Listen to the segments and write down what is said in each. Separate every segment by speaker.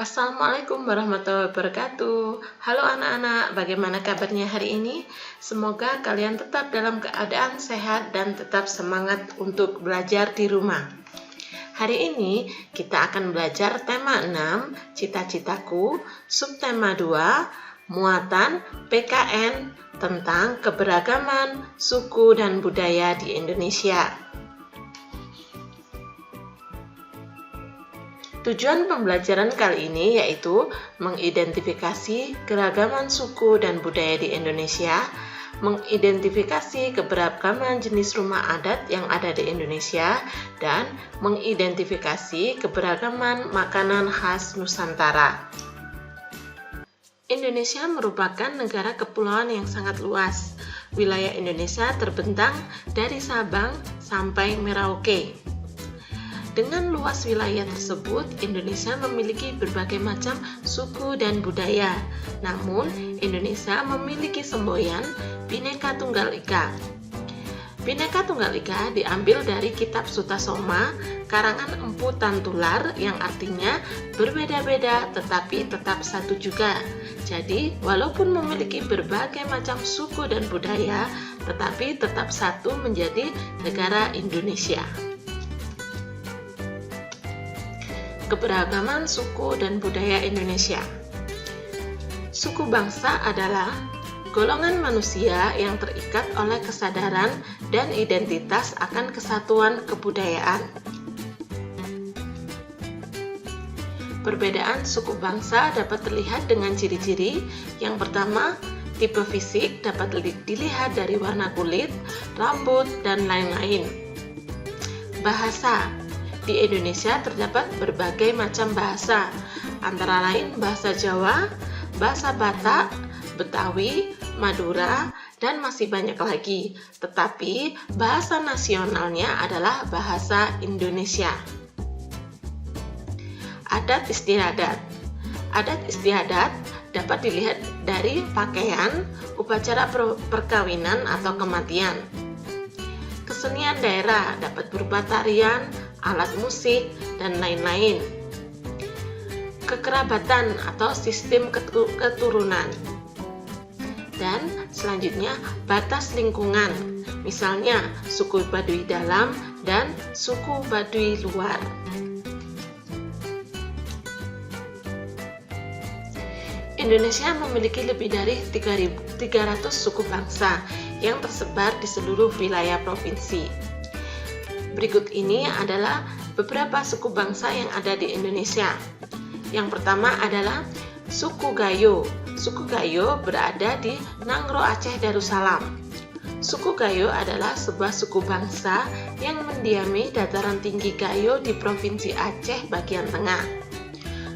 Speaker 1: Assalamualaikum warahmatullahi wabarakatuh. Halo anak-anak, bagaimana kabarnya hari ini? Semoga kalian tetap dalam keadaan sehat dan tetap semangat untuk belajar di rumah. Hari ini kita akan belajar tema 6, cita-citaku, subtema 2, muatan PKN tentang keberagaman suku dan budaya di Indonesia. Tujuan pembelajaran kali ini yaitu mengidentifikasi keragaman suku dan budaya di Indonesia, mengidentifikasi keberagaman jenis rumah adat yang ada di Indonesia, dan mengidentifikasi keberagaman makanan khas Nusantara. Indonesia merupakan negara kepulauan yang sangat luas. Wilayah Indonesia terbentang dari Sabang sampai Merauke. Dengan luas wilayah tersebut, Indonesia memiliki berbagai macam suku dan budaya. Namun, Indonesia memiliki semboyan Bhinneka Tunggal Ika. Bhinneka Tunggal Ika diambil dari kitab Sutasoma, karangan Empu Tantular, yang artinya berbeda-beda tetapi tetap satu juga. Jadi, walaupun memiliki berbagai macam suku dan budaya, tetapi tetap satu menjadi negara Indonesia. Keberagaman suku dan budaya Indonesia. Suku bangsa adalah golongan manusia yang terikat oleh kesadaran dan identitas akan kesatuan kebudayaan. Perbedaan suku bangsa dapat terlihat dengan ciri-ciri. Yang pertama, tipe fisik dapat dilihat dari warna kulit, rambut, dan lain-lain. Bahasa. Di Indonesia terdapat berbagai macam bahasa, antara lain bahasa Jawa, bahasa Batak, Betawi, Madura, dan masih banyak lagi. Tetapi bahasa nasionalnya adalah bahasa Indonesia. Adat istiadat. Adat istiadat dapat dilihat dari pakaian, upacara perkawinan atau kematian. Kesenian daerah dapat berupa tarian, alat musik, dan lain-lain. Kekerabatan atau sistem keturunan. Dan selanjutnya batas lingkungan, misalnya suku Baduy dalam dan suku Baduy luar. Indonesia memiliki lebih dari 300 suku bangsa yang tersebar di seluruh wilayah provinsi. Berikut ini adalah beberapa suku bangsa yang ada di Indonesia. Yang pertama adalah suku Gayo. Suku Gayo berada di Nangro, Aceh Darussalam. Suku Gayo adalah sebuah suku bangsa yang mendiami dataran tinggi Gayo di Provinsi Aceh bagian tengah.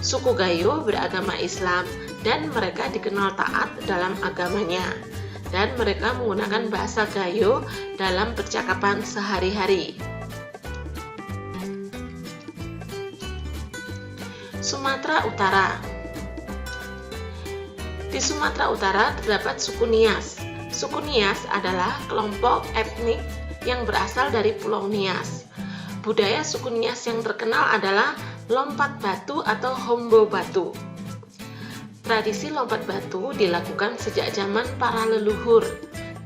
Speaker 1: Suku Gayo beragama Islam dan mereka dikenal taat dalam agamanya. Dan mereka menggunakan bahasa Gayo dalam percakapan sehari-hari. Sumatera Utara. Di Sumatera Utara terdapat suku Nias. Suku Nias adalah kelompok etnik yang berasal dari Pulau Nias. Budaya suku Nias yang terkenal adalah lompat batu atau hombo batu. Tradisi lompat batu dilakukan sejak zaman para leluhur,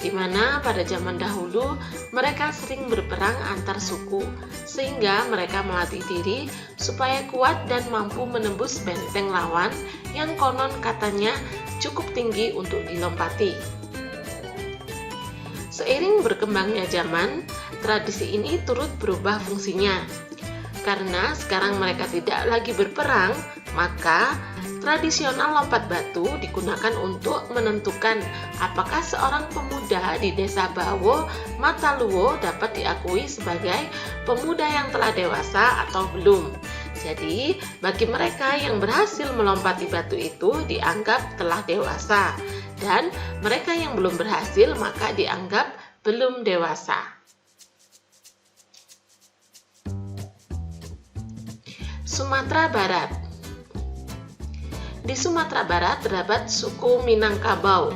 Speaker 1: di mana pada zaman dahulu mereka sering berperang antar suku, sehingga mereka melatih diri supaya kuat dan mampu menembus benteng lawan yang konon katanya cukup tinggi untuk dilompati. Seiring berkembangnya zaman, tradisi ini turut berubah fungsinya. Karena sekarang mereka tidak lagi berperang, maka tradisional lompat batu digunakan untuk menentukan apakah seorang pemuda di desa Bawo, Mataluwo dapat diakui sebagai pemuda yang telah dewasa atau belum. Jadi, bagi mereka yang berhasil melompati batu itu dianggap telah dewasa, dan mereka yang belum berhasil maka dianggap belum dewasa. Sumatera Barat. Di Sumatera Barat terdapat suku Minangkabau.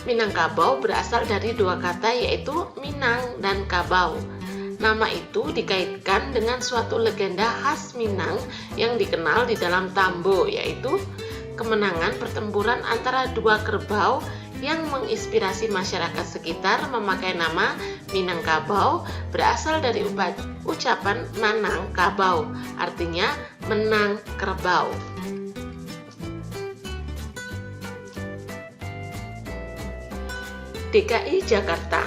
Speaker 1: Minangkabau berasal dari dua kata yaitu Minang dan Kabau. Nama itu dikaitkan dengan suatu legenda khas Minang yang dikenal di dalam Tambo, yaitu kemenangan pertempuran antara dua kerbau yang menginspirasi masyarakat sekitar memakai nama Minangkabau, berasal dari ucapan Manang Kabau, artinya menang kerbau. DKI Jakarta.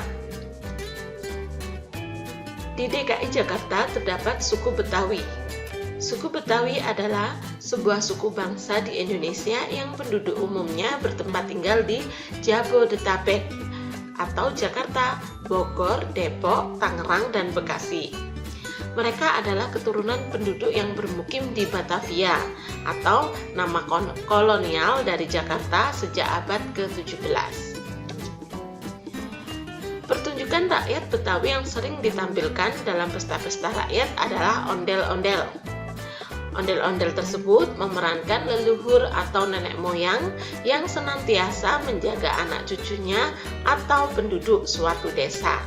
Speaker 1: Di DKI Jakarta terdapat suku Betawi. Suku Betawi adalah sebuah suku bangsa di Indonesia yang penduduk umumnya bertempat tinggal di Jabodetabek atau Jakarta, Bogor, Depok, Tangerang, dan Bekasi. Mereka adalah keturunan penduduk yang bermukim di Batavia atau nama kolonial dari Jakarta sejak abad ke-17. Pertunjukan rakyat Betawi yang sering ditampilkan dalam pesta-pesta rakyat adalah ondel-ondel. Ondel-ondel tersebut memerankan leluhur atau nenek moyang yang senantiasa menjaga anak cucunya atau penduduk suatu desa.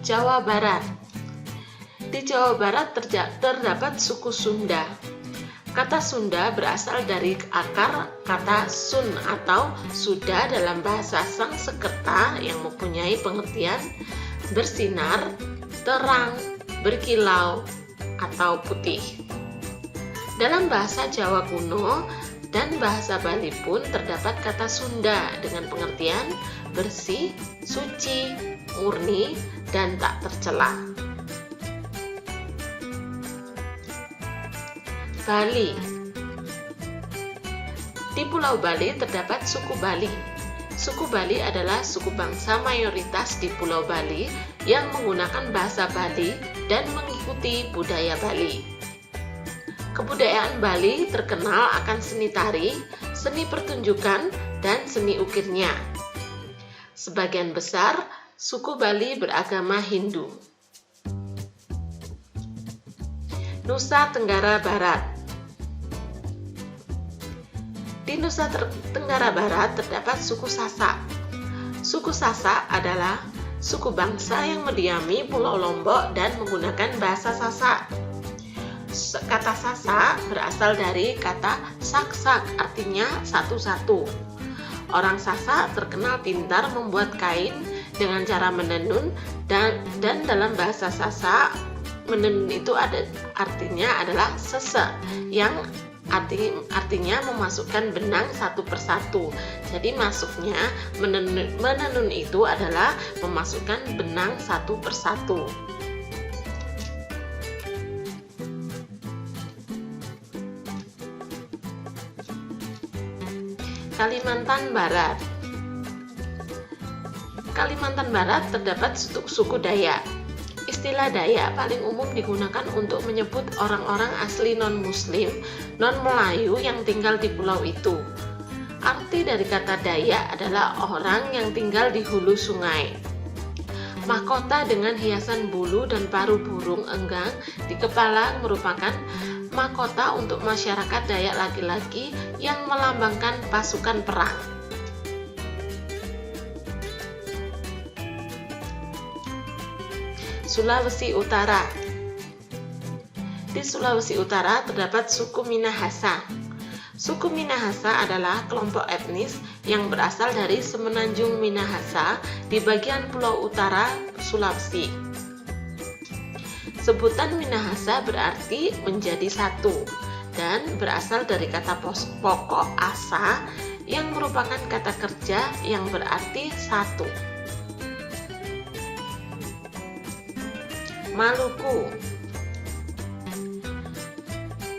Speaker 1: Jawa Barat. Di Jawa Barat terdapat suku Sunda. Kata Sunda berasal dari akar kata sun atau suda dalam bahasa Sanskerta yang mempunyai pengertian bersinar, terang, berkilau, atau putih. Dalam bahasa Jawa kuno dan bahasa Bali pun terdapat kata Sunda dengan pengertian bersih, suci, murni, dan tak tercela. Bali. Di Pulau Bali terdapat suku Bali. Suku Bali adalah suku bangsa mayoritas di Pulau Bali yang menggunakan bahasa Bali dan mengikuti budaya Bali. Kebudayaan Bali terkenal akan seni tari, seni pertunjukan, dan seni ukirnya. Sebagian besar suku Bali beragama Hindu. Nusa Tenggara Barat. Di Nusa Tenggara Barat terdapat suku Sasak. Suku Sasak adalah suku bangsa yang mendiami Pulau Lombok dan menggunakan bahasa Sasak. Kata Sasak berasal dari kata sak-sak, artinya satu-satu. Orang Sasak terkenal pintar membuat kain dengan cara menenun dan dalam bahasa Sasak menenun itu artinya adalah sese yang artinya memasukkan benang satu persatu. Jadi masuknya menenun itu adalah memasukkan benang satu persatu. Kalimantan Barat. Kalimantan Barat terdapat suku Dayak. Istilah Dayak paling umum digunakan untuk menyebut orang-orang asli non-Muslim, non-Melayu yang tinggal di pulau itu. Arti dari kata Dayak adalah orang yang tinggal di hulu sungai. Mahkota dengan hiasan bulu dan paruh burung enggang di kepala merupakan mahkota untuk masyarakat Dayak laki-laki yang melambangkan pasukan perang. Sulawesi Utara. Di Sulawesi Utara terdapat suku Minahasa. Suku Minahasa adalah kelompok etnis yang berasal dari Semenanjung Minahasa di bagian pulau utara Sulawesi. Sebutan Minahasa berarti menjadi satu dan berasal dari kata pokok asa yang merupakan kata kerja yang berarti satu. Maluku.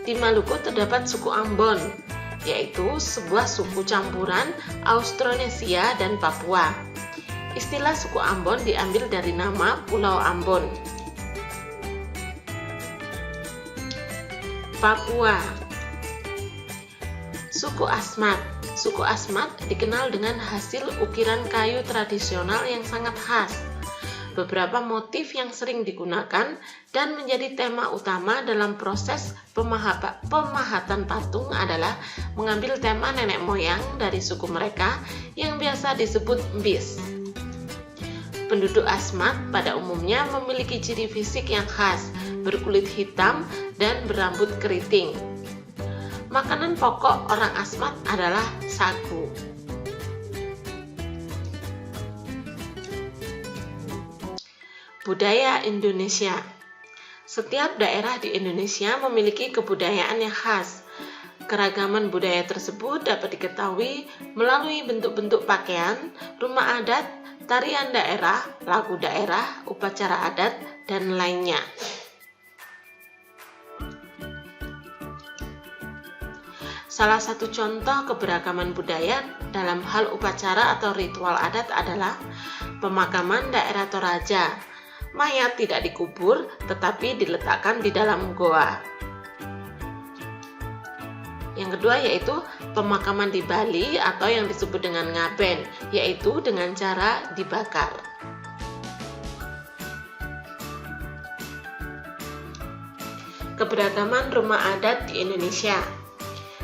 Speaker 1: Di Maluku terdapat suku Ambon, yaitu sebuah suku campuran Austronesia dan Papua. Istilah suku Ambon diambil dari nama Pulau Ambon. Papua. Suku Asmat. Suku Asmat dikenal dengan hasil ukiran kayu tradisional yang sangat khas. beberapa motif yang sering digunakan dan menjadi tema utama dalam proses pemahatan patung adalah mengambil tema nenek moyang dari suku mereka yang biasa disebut Mbis. Penduduk Asmat pada umumnya memiliki ciri fisik yang khas, berkulit hitam dan berambut keriting. Makanan pokok orang Asmat adalah sagu. Budaya Indonesia. Setiap daerah di Indonesia memiliki kebudayaan yang khas. Keragaman budaya tersebut dapat diketahui melalui bentuk-bentuk pakaian, rumah adat, tarian daerah, lagu daerah, upacara adat, dan lainnya. Salah satu contoh keberagaman budaya dalam hal upacara atau ritual adat adalah pemakaman daerah Toraja. Mayat tidak dikubur, tetapi diletakkan di dalam goa. Yang kedua yaitu pemakaman di Bali atau yang disebut dengan ngaben, yaitu dengan cara dibakar. Keberagaman rumah adat di Indonesia.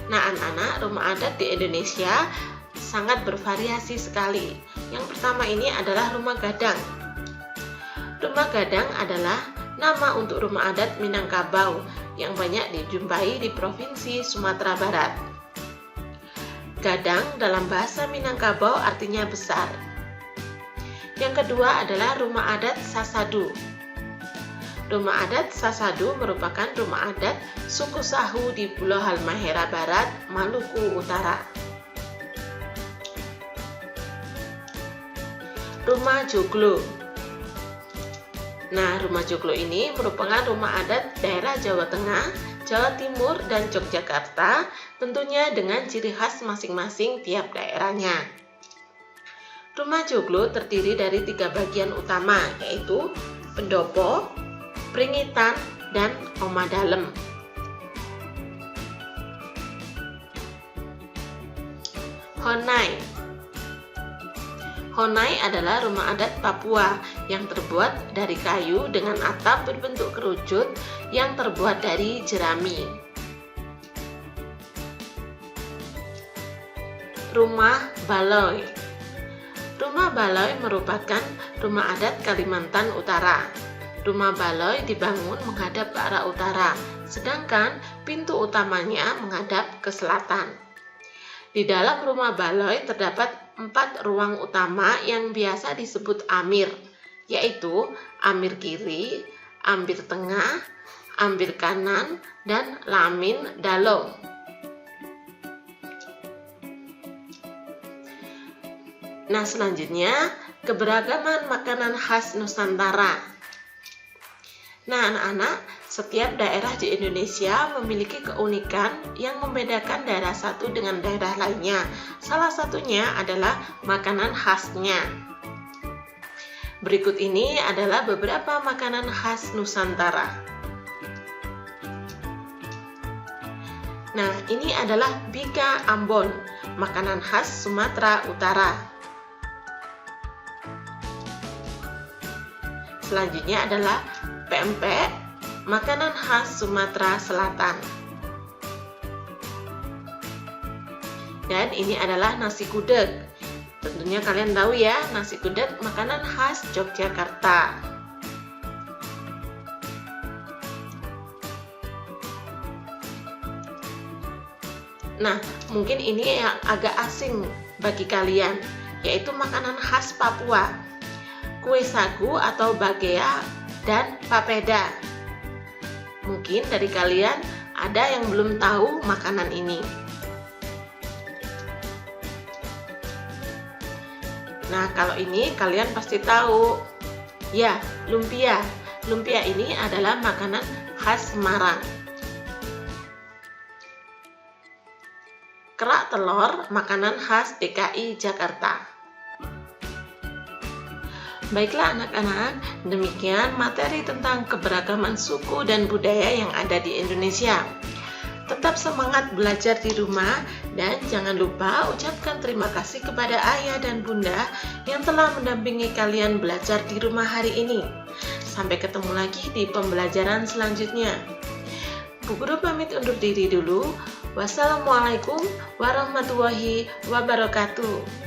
Speaker 1: Nah, anak-anak, rumah adat di Indonesia sangat bervariasi sekali. Yang pertama ini adalah rumah gadang. Rumah gadang adalah nama untuk rumah adat Minangkabau yang banyak dijumpai di Provinsi Sumatera Barat. Gadang dalam bahasa Minangkabau artinya besar. Yang kedua adalah rumah adat Sasadu. Rumah adat Sasadu merupakan rumah adat suku Sahu di Pulau Halmahera Barat, Maluku Utara. Rumah Joglo. Nah, rumah joglo ini merupakan rumah adat daerah Jawa Tengah, Jawa Timur, dan Yogyakarta, tentunya dengan ciri khas masing-masing tiap daerahnya. Rumah joglo terdiri dari 3 bagian utama, yaitu pendopo, pringitan, dan omah dalem. Honai. Honai adalah rumah adat Papua yang terbuat dari kayu dengan atap berbentuk kerucut yang terbuat dari jerami. Rumah Baloi. Rumah Baloi merupakan rumah adat Kalimantan Utara. Rumah Baloi dibangun menghadap ke arah utara, sedangkan pintu utamanya menghadap ke selatan. Di dalam rumah Baloi terdapat 4 ruang utama yang biasa disebut amir, yaitu amir kiri, amir tengah, amir kanan, dan lamin dalong. Nah, selanjutnya keberagaman makanan khas Nusantara. Nah, anak-anak, setiap daerah di Indonesia memiliki keunikan yang membedakan daerah satu dengan daerah lainnya. Salah satunya adalah makanan khasnya. Berikut ini adalah beberapa makanan khas Nusantara. Nah, ini adalah Bika Ambon, makanan khas Sumatera Utara. Selanjutnya adalah pempek, makanan khas Sumatera Selatan. Dan ini adalah nasi gudeg. Tentunya kalian tahu ya, nasi gudeg makanan khas Yogyakarta. Nah, mungkin ini yang agak asing bagi kalian, yaitu makanan khas Papua. Kue sagu atau bagea dan papeda. Mungkin dari kalian ada yang belum tahu makanan ini. Nah, kalau ini kalian pasti tahu. Ya, lumpia. Lumpia ini adalah makanan khas Semarang. Kerak telur, makanan khas DKI Jakarta. Baiklah anak-anak, demikian materi tentang keberagaman suku dan budaya yang ada di Indonesia. Tetap semangat belajar di rumah dan jangan lupa ucapkan terima kasih kepada ayah dan bunda yang telah mendampingi kalian belajar di rumah hari ini. Sampai ketemu lagi di pembelajaran selanjutnya. Bu Guru pamit undur diri dulu. Wassalamualaikum warahmatullahi wabarakatuh.